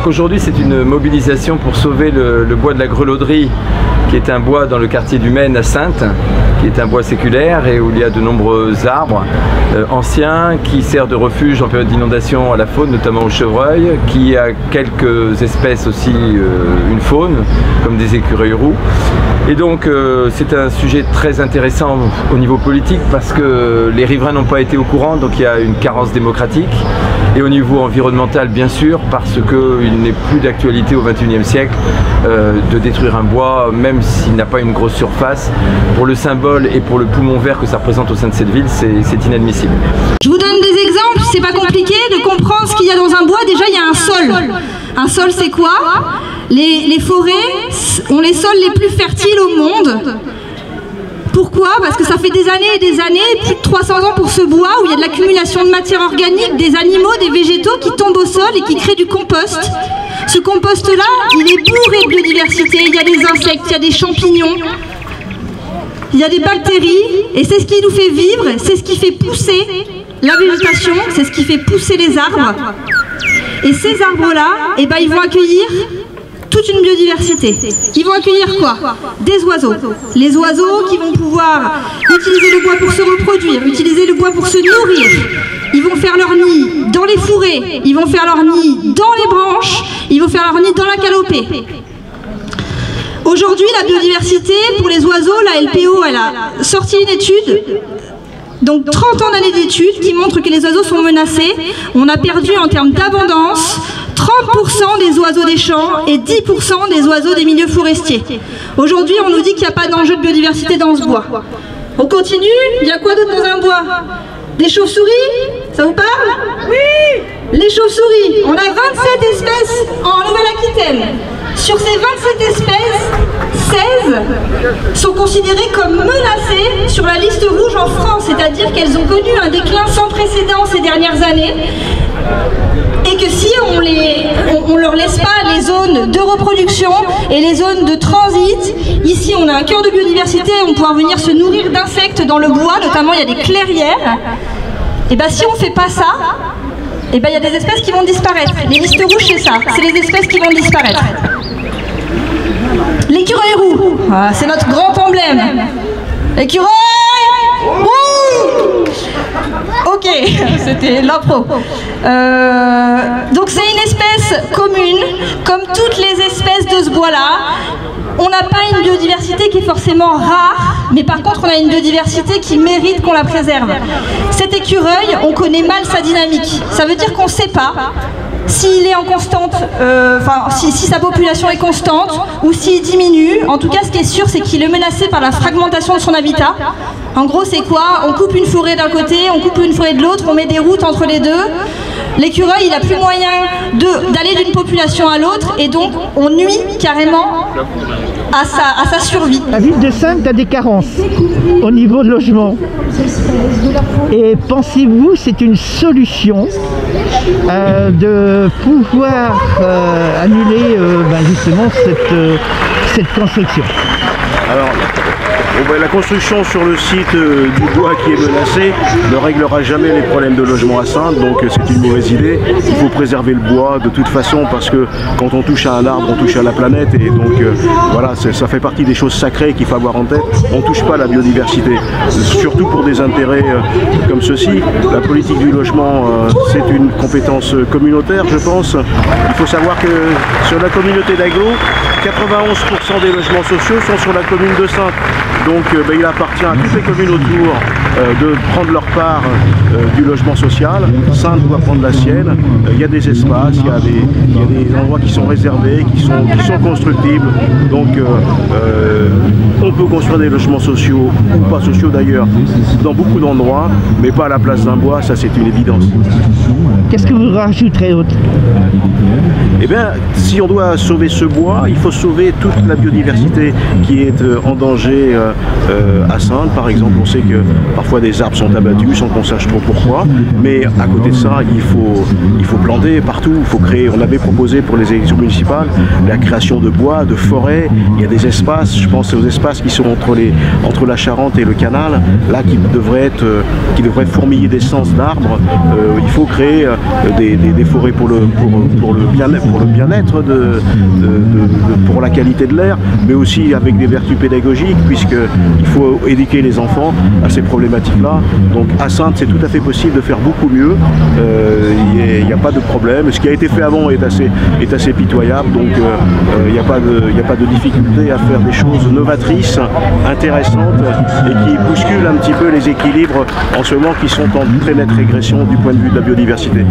Donc aujourd'hui c'est une mobilisation pour sauver le bois de la Grelauderie, qui est un bois dans le quartier du Maine à Saintes, qui est un bois séculaire et où il y a de nombreux arbres anciens qui servent de refuge en période d'inondation à la faune, notamment aux chevreuils, qui a quelques espèces aussi, une faune, comme des écureuils roux. Et donc c'est un sujet très intéressant au niveau politique parce que les riverains n'ont pas été au courant, donc il y a une carence démocratique. Et au niveau environnemental, bien sûr, parce qu'il n'est plus d'actualité au XXIe siècle de détruire un bois, même s'il n'a pas une grosse surface. Pour le symbole et pour le poumon vert que ça représente au sein de cette ville, c'est inadmissible. Je vous donne des exemples, c'est pas compliqué de comprendre ce qu'il y a dans un bois. Déjà, il y a un sol. Un sol, c'est quoi? Les forêts ont les sols les plus fertiles au monde. Pourquoi? Parce que ça fait des années et des années, plus de 300 ans pour ce bois où il y a de l'accumulation de matière organique, des animaux, des végétaux qui tombent au sol et qui créent du compost. Ce compost-là, il est bourré de biodiversité. Il y a des insectes, il y a des champignons, il y a des bactéries, et c'est ce qui nous fait vivre, c'est ce qui fait pousser la végétation, c'est ce qui fait pousser les arbres. Et ces arbres-là, eh ben, ils vont accueillir toute une biodiversité. Ils vont accueillir quoi? Des oiseaux. Les oiseaux qui vont pouvoir utiliser le bois pour se reproduire, utiliser le bois pour se nourrir. Ils vont faire leur nid dans les fourrés, ils vont faire leur nid dans les branches, ils vont faire leur nid dans la canopée. Aujourd'hui, la biodiversité, pour les oiseaux, la LPO, elle a sorti une étude, donc 30 ans d'années d'études, qui montrent que les oiseaux sont menacés. On a perdu en termes d'abondance 30% des oiseaux des champs et 10% des oiseaux des milieux forestiers. Aujourd'hui, on nous dit qu'il n'y a pas d'enjeu de biodiversité dans ce bois. On continue, il y a quoi d'autre dans un bois? Des chauves-souris? Ça vous parle? Oui! Les chauves-souris, on a 27 espèces en Nouvelle-Aquitaine. Sur ces 27 espèces, 16 sont considérées comme menacées sur la liste rouge en France, c'est-à-dire qu'elles ont connu un déclin sans précédent ces dernières années, et que si on leur laisse pas les zones de reproduction et les zones de transit, ici on a un cœur de biodiversité, on pourra venir se nourrir d'insectes dans le bois, notamment il y a des clairières, et bien si on fait pas ça, et ben il y a des espèces qui vont disparaître. Les listes rouges c'est ça, c'est les espèces qui vont disparaître. L'écureuil roux, ah, c'est notre grand emblème. L'écureuil roux. Ok, c'était l'impro. Donc c'est une espèce commune, comme toutes les espèces de ce bois-là. On n'a pas une biodiversité qui est forcément rare, mais par contre on a une biodiversité qui mérite qu'on la préserve. Cet écureuil, on connaît mal sa dynamique. Ça veut dire qu'on ne sait pas s'il est en constante, si sa population est constante ou s'il diminue. En tout cas, ce qui est sûr, c'est qu'il est menacé par la fragmentation de son habitat. En gros, c'est quoi? On coupe une forêt d'un côté, on coupe une forêt de l'autre, on met des routes entre les deux. L'écureuil, il n'a plus moyen d'aller d'une population à l'autre, et donc on nuit carrément à sa survie. La ville de Saintes a des carences au niveau de logement. Et pensez-vous c'est une solution de pouvoir annuler justement cette construction? Alors, la construction sur le site du bois qui est menacé ne réglera jamais les problèmes de logement à Saintes, donc c'est une mauvaise idée. Il faut préserver le bois de toute façon parce que quand on touche à un arbre, on touche à la planète, et donc voilà, ça fait partie des choses sacrées qu'il faut avoir en tête. On ne touche pas à la biodiversité, surtout pour des intérêts comme ceci. La politique du logement, c'est une compétence communautaire, je pense. Il faut savoir que sur la communauté d'Aglo, 91% des logements sociaux sont sur la commune de Saintes. Donc il appartient à toutes les communes autour de prendre leur part du logement social. Saintes doit prendre la sienne. Il y a des espaces, il y a des endroits qui sont réservés, qui sont constructibles. Donc on peut construire des logements sociaux, ou pas sociaux d'ailleurs, dans beaucoup d'endroits, mais pas à la place d'un bois, ça c'est une évidence. Qu'est-ce que vous rajouterez d'autre? Eh bien, si on doit sauver ce bois, il faut sauver toute la biodiversité qui est en danger à Saintes, par exemple, on sait que parfois des arbres sont abattus sans qu'on sache trop pourquoi, mais à côté de ça, il faut planter partout, il faut créer. On avait proposé pour les élections municipales la création de bois, de forêts. Il y a des espaces, je pense aux espaces qui sont entre la Charente et le canal, là qui devraient être fourmillés d'essence d'arbres. Il faut créer des forêts pour le bien-être, pour la qualité de l'air, mais aussi avec des vertus pédagogiques, puisqu'il faut éduquer les enfants à ces problématiques-là. Donc à Saintes, c'est tout à fait possible de faire beaucoup mieux. Il n'y a pas de problème. Ce qui a été fait avant est assez pitoyable, donc il n'y a pas de difficulté à faire des choses novatrices, intéressantes et qui bousculent un petit peu les équilibres en ce moment qui sont en très nette régression du point de vue de la biodiversité.